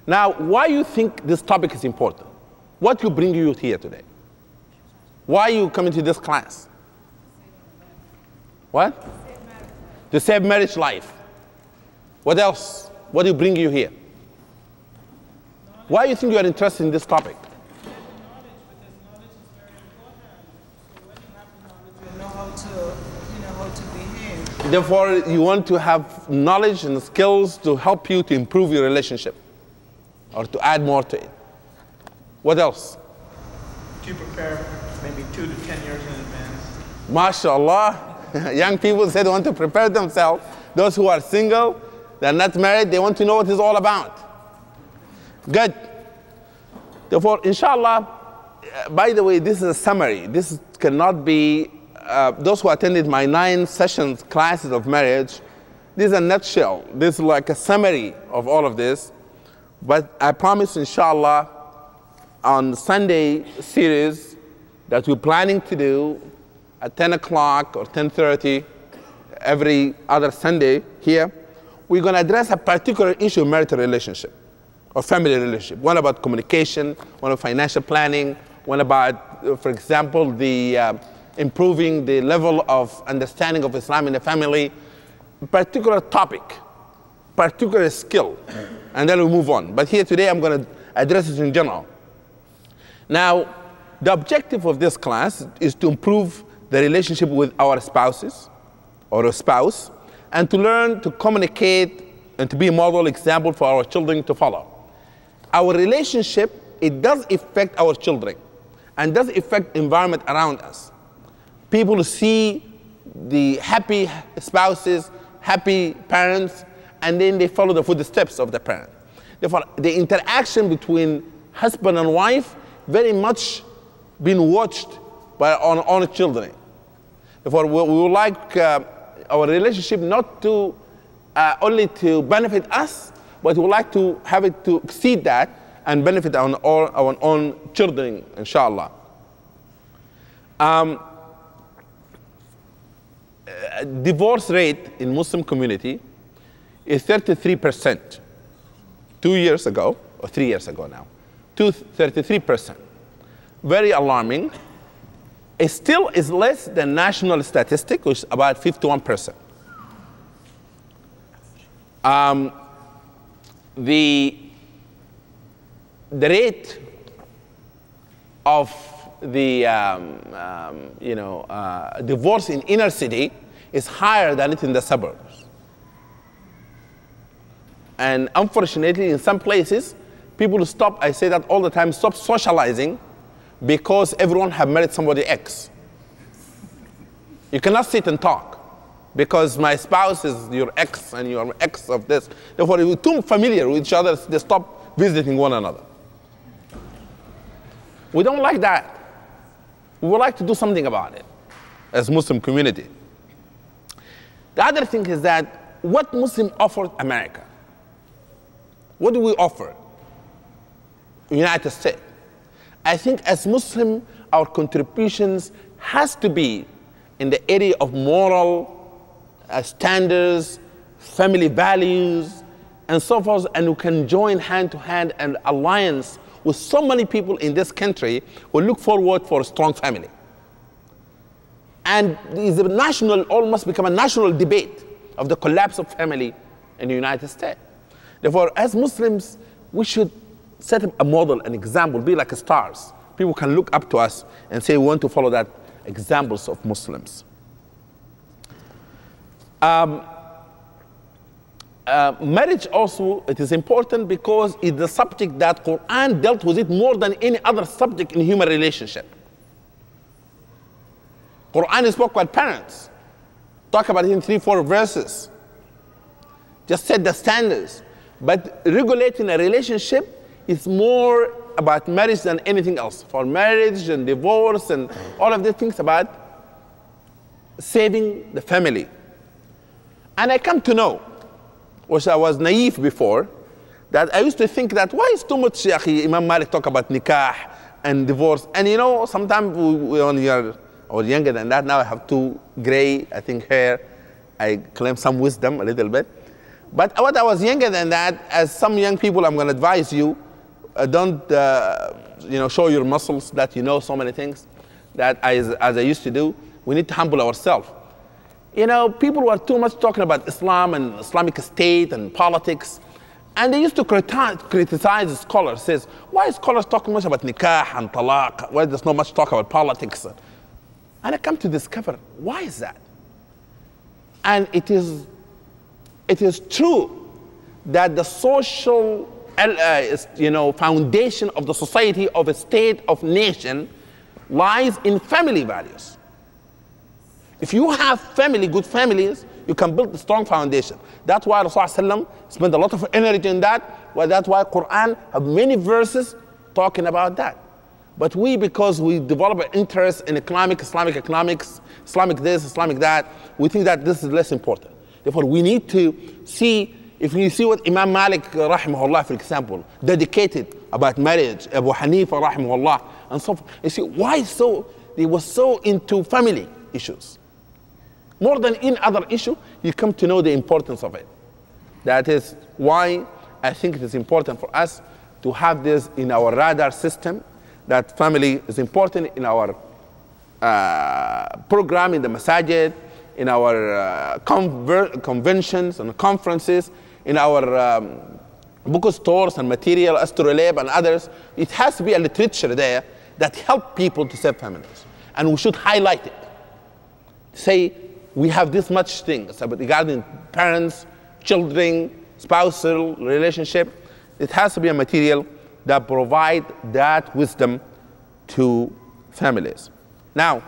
Now, why you think this topic is important? What will bring you here today? Why you coming to this class? What? To save marriage life. What else? What do you bring you here? Why do you think you are interested in this topic? Therefore, you want to have knowledge and skills to help you to improve your relationship or to add more to it. What else? To prepare maybe 2 to 10 years in advance. MashaAllah. Young people say they want to prepare themselves. Those who are single, they're not married, they want to know what it's all about. Good. Therefore, inshallah, by the way, this is a summary. This cannot be, those who attended my 9 sessions, classes of marriage, this is a nutshell. This is like a summary of all of this. But I promise, inshallah, on Sunday series that we're planning to do at 10 o'clock or 10:30 every other Sunday here, we're going to address a particular issue of marital relationship or family relationship. One about communication, one about financial planning, one about, for example, the improving the level of understanding of Islam in the family, particular topic, particular skill, and then we'll move on. But here today I'm going to address it in general. Now, the objective of this class is to improve the relationship with our spouses or a spouse, and to learn to communicate and to be a model example for our children to follow. Our relationship, it does affect our children and does affect environment around us. People see the happy spouses, happy parents, and then they follow the footsteps of the parent. Therefore, the interaction between husband and wife very much being watched by our own children. Therefore, we would like our relationship not to only to benefit us, but we would like to have it to exceed that and benefit our own children, inshallah. Divorce rate in Muslim community is 33%. 2 years ago, or 3 years ago now, 33%. Very alarming. It still is less than national statistic, which is about 51%. The rate of the divorce in inner city is higher than it in the suburbs. And unfortunately, in some places, people stop, I say that all the time, stop socializing because everyone have married somebody else. You cannot sit and talk because my spouse is your ex and your ex of this. Therefore, if you're too familiar with each other, they stop visiting one another. We don't like that. We would like to do something about it as Muslim community. The other thing is that what Muslim offered America? What do we offer? United States. I think as Muslim, our contributions has to be in the area of moral standards, family values, and so forth, and we can join hand to hand and alliance with so many people in this country who look forward for a strong family. And it is a national, almost become a national debate of the collapse of family in the United States. Therefore, as Muslims, we should set up a model, an example, be like stars. People can look up to us and say, we want to follow that examples of Muslims. Marriage also, it is important because it's the subject that Quran dealt with it more than any other subject in human relationship. Quran spoke about parents, talk about it in 3-4 verses, just set the standards. But regulating a relationship is more about marriage than anything else. For marriage and divorce and all of these things about saving the family. And I come to know, which I was naive before, that I used to think that why is too much Imam Malik talk about nikah and divorce? And you know, sometimes when you're or younger than that, now I have 2 gray, I think, hair. I claim some wisdom a little bit. But when I was younger than that, as some young people, I'm going to advise you, don't show your muscles that you know so many things that as I used to do. We need to humble ourselves. People were too much talking about Islam and Islamic State and politics, and they used to criticize scholars. Says, why scholars talk much about nikah and talaq? Why there's not much talk about politics? And I come to discover, why is that? And it is true that the social foundation of the society, of a state, of nation, lies in family values. If you have good families, you can build a strong foundation. That's why Rasulullah spent a lot of energy in that. Well, that's why Quran have many verses talking about that. But because we develop an interest in Islamic economics, Islamic this, Islamic that, we think that this is less important. Therefore, we need to see, if you see what Imam Malik, rahimahullah, for example, dedicated about marriage, Abu Hanifa, rahimahullah, and so forth. You see, they were so into family issues. More than in other issue, you come to know the importance of it. That is why I think it is important for us to have this in our radar system, that family is important in our program in the masajid, in our conventions and conferences, in our bookstores and material, Astrolabe and others. It has to be a literature there that help people to save families. And we should highlight it. Say, we have this much things regarding parents, children, spousal relationship. It has to be a material that provide that wisdom to families. Now,